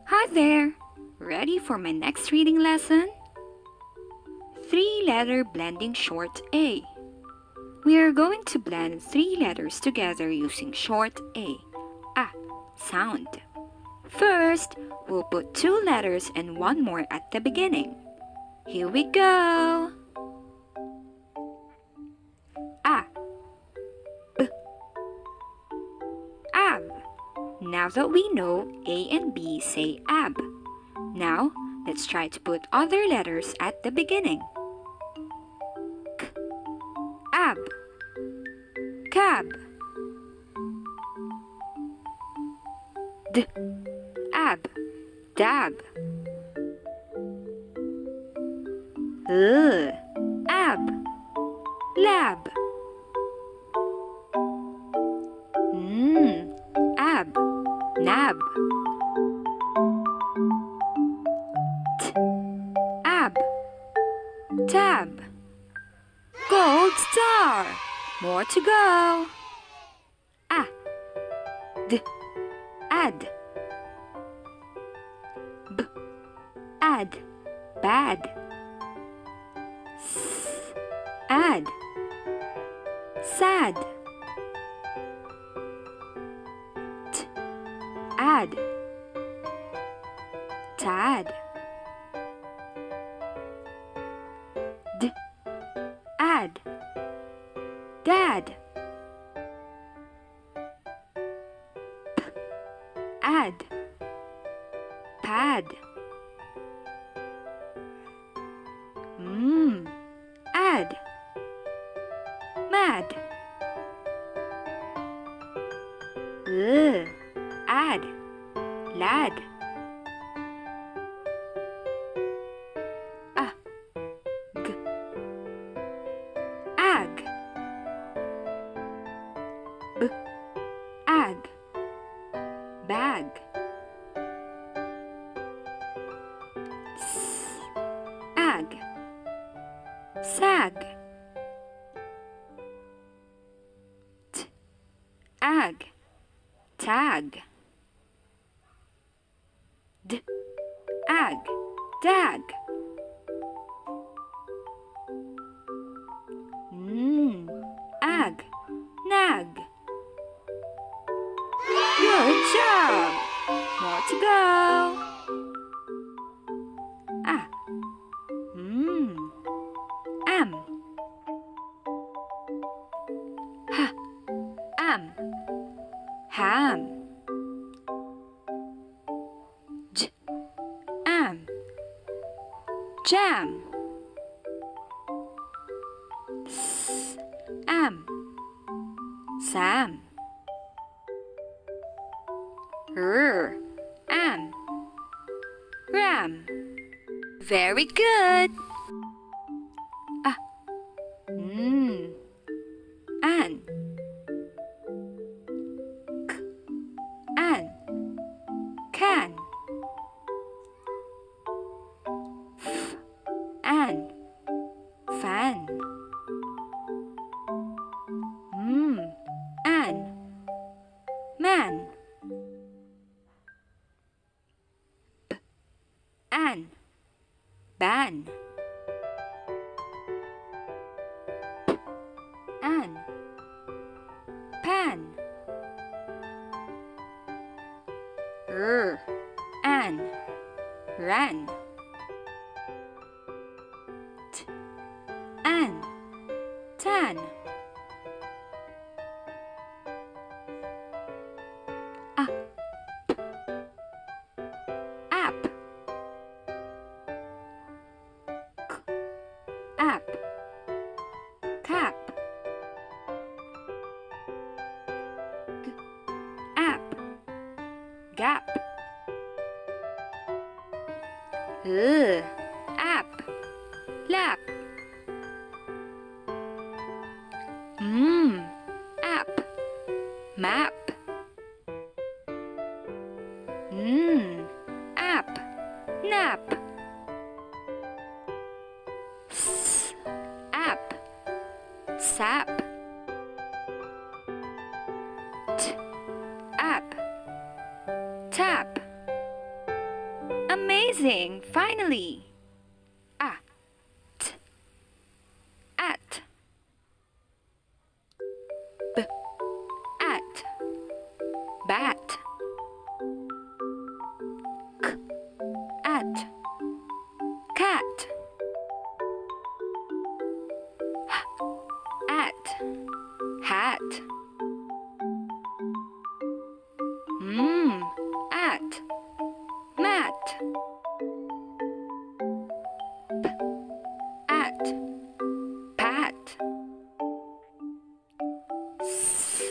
Hi there! Ready for my next reading lesson? Three-letter blending short A. We are going to blend three letters together using short A sound. First, we'll put two letters and one more at the beginning. Here we go! A, B, ab. Now that we know A and B say ab. Now, let's try to put other letters at the beginning. K, ab, cab. D, ab, dab. L, ab, lab. Ab, nab. T, ab, tab. Gold star. More to go. A, d, ad. B, ad, bad. S, ad, sad. T, ad, tad. D, ad, dad. P, ad, pad. Ad, mad. Ad, lad. G, ag. B, ag, bag. S, ag, sag. T, ag, tag. D, ag, dag. Ag, nag. Good job! More to go. Am. Am. Ham. Am. Jam. Am. Sam. Am. Ram. Very good. An. K, an. Can. F, an. Fan. An. Man. B, an. Ban. P, an. Pan. An. Ran. T, an. Tan. App. K, app. Cap. G, app. Gap. App. Lap. App. Map. App. Nap. App. Sap. Amazing! Finally! At. At. B. At. Bat. K. At. Cat. H. At. Hat. At. Mat. P. At. Pat. S.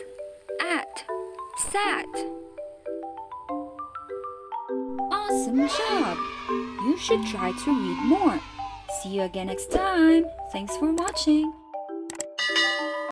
At. Sat. Awesome job! You should try to read more. See you again next time. Thanks for watching.